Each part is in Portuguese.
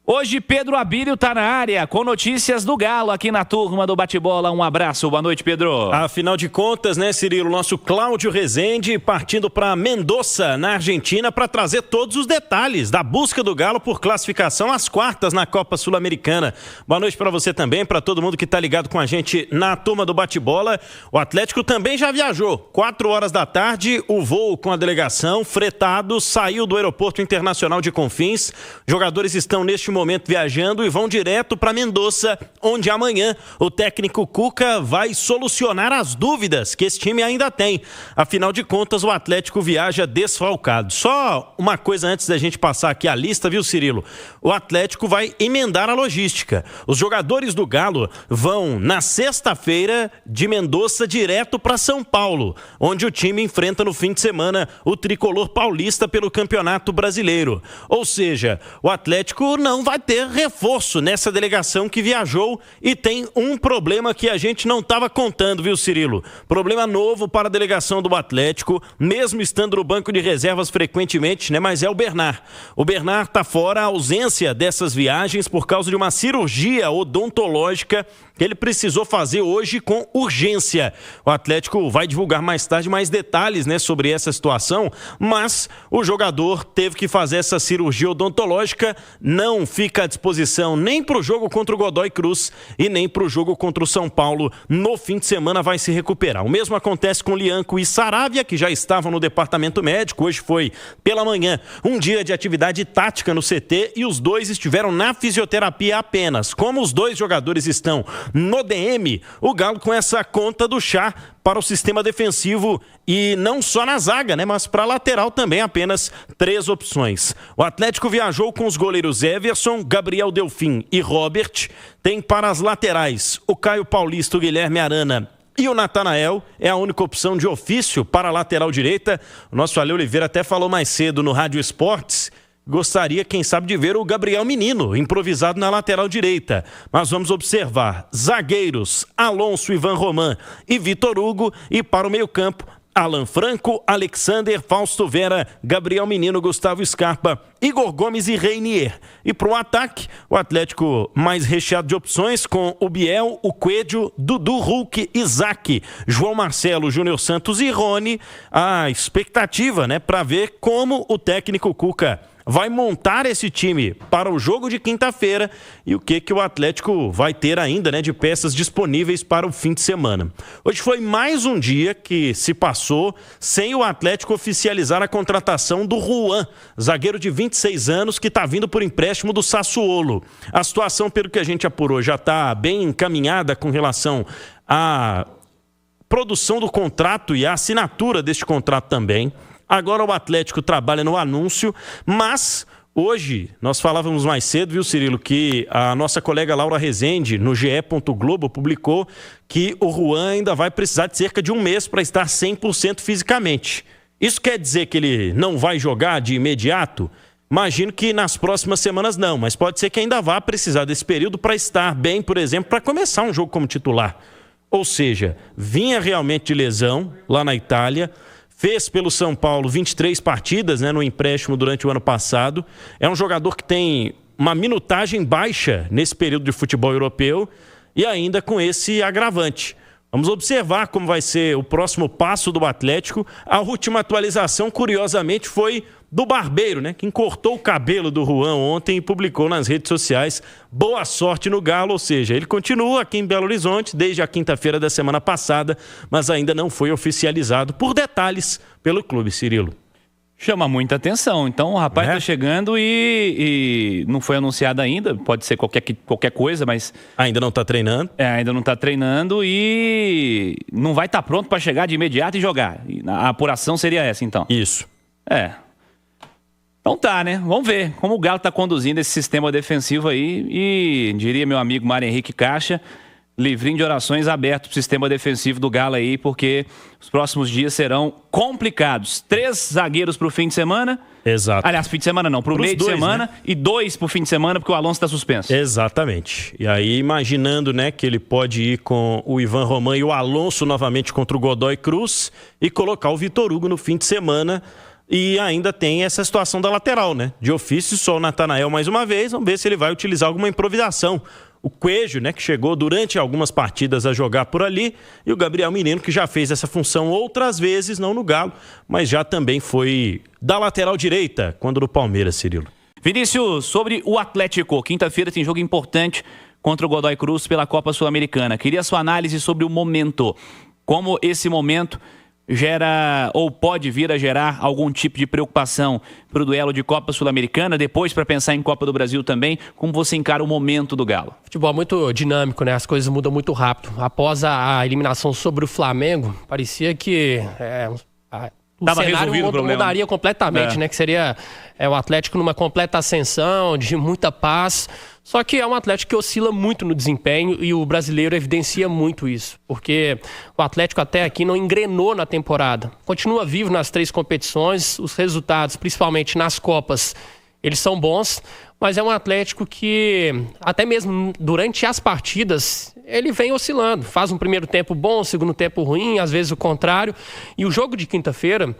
Hoje Pedro Abílio tá na área com notícias do Galo aqui na turma do Bate-Bola. Um abraço, boa noite, Pedro. Afinal de contas, né, Cirilo, nosso Cláudio Rezende partindo para Mendoza, na Argentina, para trazer todos os detalhes da busca do Galo por classificação às quartas na Copa Sul-Americana. Boa noite para você também, para todo mundo que tá ligado com a gente na turma do Bate-Bola. O Atlético também já viajou. 4 horas da tarde, o voo com a delegação, fretado, saiu do Aeroporto Internacional de Confins. Jogadores estão neste momento viajando e vão direto para Mendoza, onde amanhã o técnico Cuca vai solucionar as dúvidas que esse time ainda tem. Afinal de contas, o Atlético viaja desfalcado. Só uma coisa antes da gente passar aqui a lista, viu, Cirilo? O Atlético vai emendar a logística. Os jogadores do Galo vão na sexta-feira de Mendoza direto para São Paulo, onde o time enfrenta no fim de semana o tricolor paulista pelo Campeonato Brasileiro. Ou seja, o Atlético não vai ter reforço nessa delegação que viajou e tem um problema que a gente não estava contando, viu, Cirilo? Problema novo para a delegação do Atlético, mesmo estando no banco de reservas frequentemente, né? Mas é o Bernard. O Bernard está fora, a ausência dessas viagens por causa de uma cirurgia odontológica que ele precisou fazer hoje com urgência. O Atlético vai divulgar mais tarde mais detalhes, né, sobre essa situação, mas o jogador teve que fazer essa cirurgia odontológica, não fica à disposição nem para o jogo contra o Godoy Cruz e nem para o jogo contra o São Paulo. No fim de semana vai se recuperar. O mesmo acontece com Lianco e Saravia, que já estavam no departamento médico. Hoje foi, pela manhã, um dia de atividade tática no CT e os dois estiveram na fisioterapia apenas. Como os dois jogadores estão no DM, o Galo com essa conta do chá para o sistema defensivo e não só na zaga, né, mas para a lateral também apenas 3 opções. O Atlético viajou com os goleiros Everson, Gabriel Delfim e Robert. Tem para as laterais o Caio Paulista, o Guilherme Arana e o Natanael. É a única opção de ofício para a lateral direita. O nosso Ale Oliveira até falou mais cedo no Rádio Esportes. Gostaria, quem sabe, de ver o Gabriel Menino improvisado na lateral direita. Mas vamos observar. Zagueiros, Alonso, Ivan Roman e Vitor Hugo. E para o meio-campo, Alan Franco, Alexander, Fausto Vera, Gabriel Menino, Gustavo Scarpa, Igor Gomes e Reinier. E para o ataque, o Atlético mais recheado de opções com o Biel, o Coelho, Dudu, Hulk, Isaac, João Marcelo, Júnior Santos e Rony. A expectativa, né, para ver como o técnico Cuca vai montar esse time para o jogo de quinta-feira e o que o Atlético vai ter ainda, né, de peças disponíveis para o fim de semana. Hoje foi mais um dia que se passou sem o Atlético oficializar a contratação do Juan, zagueiro de 26 anos que está vindo por empréstimo do Sassuolo. A situação, pelo que a gente apurou, já está bem encaminhada com relação à produção do contrato e à assinatura deste contrato também. Agora o Atlético trabalha no anúncio, mas hoje nós falávamos mais cedo, viu, Cirilo, que a nossa colega Laura Rezende, no GE. Globo, publicou que o Juan ainda vai precisar de cerca de um mês para estar 100% fisicamente. Isso quer dizer que ele não vai jogar de imediato? Imagino que nas próximas semanas não, mas pode ser que ainda vá precisar desse período para estar bem, por exemplo, para começar um jogo como titular. Ou seja, vinha realmente de lesão lá na Itália. Fez pelo São Paulo 23 partidas, né, no empréstimo durante o ano passado. É um jogador que tem uma minutagem baixa nesse período de futebol europeu e ainda com esse agravante. Vamos observar como vai ser o próximo passo do Atlético. A última atualização, curiosamente, foi do Barbeiro, né, que cortou o cabelo do Juan ontem e publicou nas redes sociais: boa sorte no Galo. Ou seja, ele continua aqui em Belo Horizonte desde a quinta-feira da semana passada, mas ainda não foi oficializado por detalhes pelo clube, Cirilo. Chama muita atenção. Então o rapaz está chegando e não foi anunciado ainda. Pode ser qualquer coisa, mas ainda não está treinando. Ainda não está treinando e não vai estar pronto para chegar de imediato e jogar. A apuração seria essa, então. Isso. Então tá, né? Vamos ver como o Galo está conduzindo esse sistema defensivo aí. E diria meu amigo Mário Henrique Caixa, livrinho de orações aberto para o sistema defensivo do Galo aí, porque os próximos dias serão complicados. 3 zagueiros para o fim de semana. Exato. Aliás, fim de semana não, para o meio de semana, né? E 2 para o fim de semana, porque o Alonso está suspenso. Exatamente. E aí, imaginando, né, que ele pode ir com o Ivan Roman e o Alonso novamente contra o Godoy Cruz e colocar o Vitor Hugo no fim de semana. E ainda tem essa situação da lateral, né? De ofício, só o Natanael mais uma vez. Vamos ver se ele vai utilizar alguma improvisação. O Coelho, né, que chegou durante algumas partidas a jogar por ali, e o Gabriel Menino, que já fez essa função outras vezes, não no Galo, mas já também foi da lateral direita, quando no Palmeiras, Cirilo. Vinícius, sobre o Atlético, quinta-feira tem jogo importante contra o Godoy Cruz pela Copa Sul-Americana. Queria sua análise sobre o momento, como esse momento gera ou pode vir a gerar algum tipo de preocupação para o duelo de Copa Sul-Americana, depois para pensar em Copa do Brasil também, como você encara o momento do Galo? Futebol muito dinâmico, né? As coisas mudam muito rápido. Após a eliminação sobre o Flamengo, parecia que o cenário mudaria completamente, né? Que seria o Atlético numa completa ascensão, de muita paz. Só que é um Atlético que oscila muito no desempenho e o brasileiro evidencia muito isso. Porque o Atlético até aqui não engrenou na temporada. Continua vivo nas 3 competições, os resultados, principalmente nas Copas, eles são bons, mas é um Atlético que, até mesmo durante as partidas, ele vem oscilando. Faz um primeiro tempo bom, um segundo tempo ruim, às vezes o contrário. E o jogo de quinta-feira,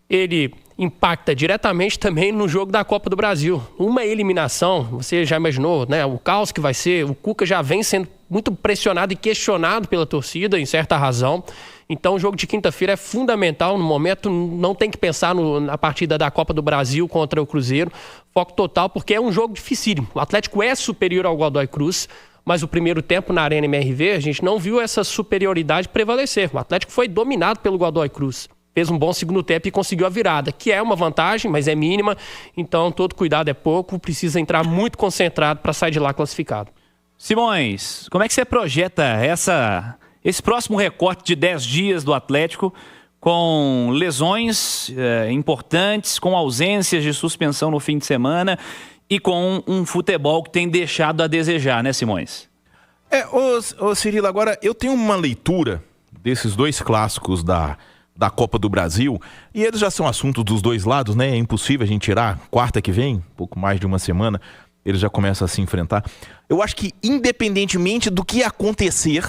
ele impacta diretamente também no jogo da Copa do Brasil. Uma eliminação, você já imaginou, né? O caos que vai ser, o Cuca já vem sendo muito pressionado e questionado pela torcida, em certa razão. Então o jogo de quinta-feira é fundamental no momento, não tem que pensar na partida da Copa do Brasil contra o Cruzeiro, foco total, porque é um jogo dificílimo. O Atlético é superior ao Godoy Cruz, mas o primeiro tempo na Arena MRV, a gente não viu essa superioridade prevalecer. O Atlético foi dominado pelo Godoy Cruz. Fez um bom segundo tempo e conseguiu a virada, que é uma vantagem, mas é mínima. Então, todo cuidado é pouco. Precisa entrar muito concentrado para sair de lá classificado. Simões, como é que você projeta esse próximo recorte de 10 dias do Atlético com lesões importantes, com ausências de suspensão no fim de semana e com um futebol que tem deixado a desejar, né, Simões? Cirilo, agora eu tenho uma leitura desses 2 clássicos da Copa do Brasil, e eles já são assuntos dos 2 lados, né? É impossível a gente tirar. Quarta que vem, pouco mais de uma semana, eles já começam a se enfrentar. Eu acho que, independentemente do que acontecer,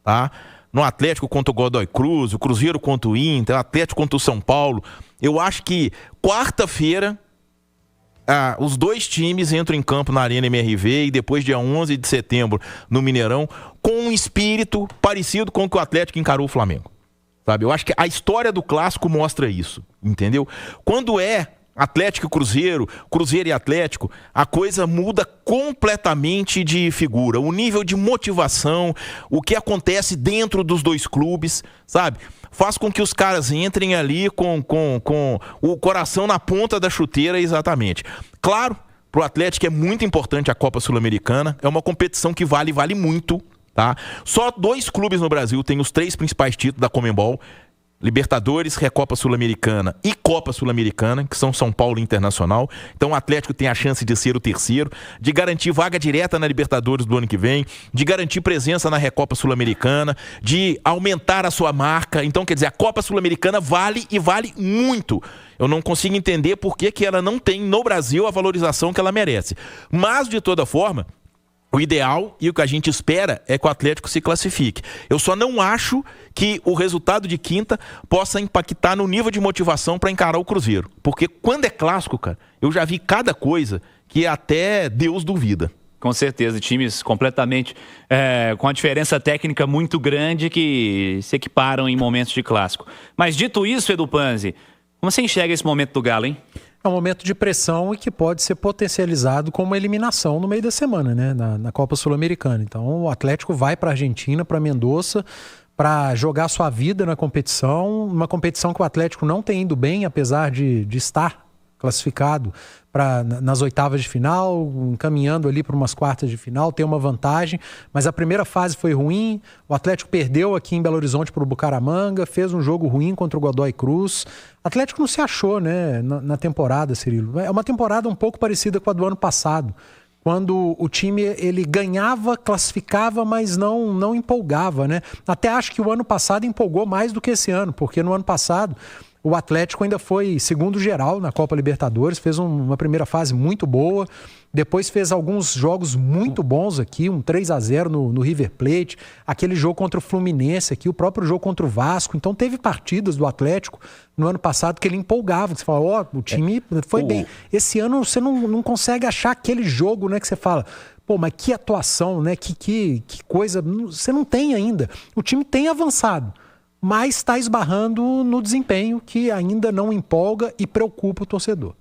tá? No Atlético contra o Godoy Cruz, o Cruzeiro contra o Inter, o Atlético contra o São Paulo, eu acho que quarta-feira os 2 times entram em campo na Arena MRV e depois dia 11 de setembro no Mineirão com um espírito parecido com o que o Atlético encarou o Flamengo. Sabe? Eu acho que a história do clássico mostra isso, entendeu? Quando é Atlético e Cruzeiro, Cruzeiro e Atlético, a coisa muda completamente de figura. O nível de motivação, o que acontece dentro dos 2 clubes, sabe? Faz com que os caras entrem ali com o coração na ponta da chuteira, exatamente. Claro, pro Atlético é muito importante a Copa Sul-Americana, é uma competição que vale muito. Tá? Só 2 clubes no Brasil têm os 3 principais títulos da Conmebol: Libertadores, Recopa Sul-Americana e Copa Sul-Americana, que são São Paulo e Internacional. Então o Atlético tem a chance de ser o terceiro, de garantir vaga direta na Libertadores do ano que vem, de garantir presença na Recopa Sul-Americana, de aumentar a sua marca. Então, quer dizer, a Copa Sul-Americana vale e vale muito. Eu não consigo entender por que ela não tem no Brasil a valorização que ela merece. Mas, de toda forma, o ideal e o que a gente espera é que o Atlético se classifique. Eu só não acho que o resultado de quinta possa impactar no nível de motivação para encarar o Cruzeiro. Porque quando é clássico, cara, eu já vi cada coisa que até Deus duvida. Com certeza, times completamente com a diferença técnica muito grande que se equiparam em momentos de clássico. Mas dito isso, Edu Panzi, como você enxerga esse momento do Galo, hein? É um momento de pressão e que pode ser potencializado como uma eliminação no meio da semana, né? Na Copa Sul-Americana. Então o Atlético vai para a Argentina, para Mendoza, para jogar sua vida na competição. Uma competição que o Atlético não tem ido bem, apesar de estar classificado nas oitavas de final, encaminhando ali para umas quartas de final, tem uma vantagem, mas a primeira fase foi ruim, o Atlético perdeu aqui em Belo Horizonte para o Bucaramanga, fez um jogo ruim contra o Godoy Cruz. O Atlético não se achou, né, na temporada, Cirilo. É uma temporada um pouco parecida com a do ano passado, quando o time ele ganhava, classificava, mas não empolgava, né? Até acho que o ano passado empolgou mais do que esse ano, porque no ano passado O Atlético ainda foi segundo geral na Copa Libertadores, fez uma primeira fase muito boa, depois fez alguns jogos muito bons aqui, um 3-0 no River Plate, aquele jogo contra o Fluminense aqui, o próprio jogo contra o Vasco. Então teve partidas do Atlético no ano passado que ele empolgava, que você fala, o time foi bem. Esse ano você não consegue achar aquele jogo, né, que você fala, pô, mas que atuação, né, que coisa, você não tem ainda. O time tem avançado, mas está esbarrando no desempenho que ainda não empolga e preocupa o torcedor.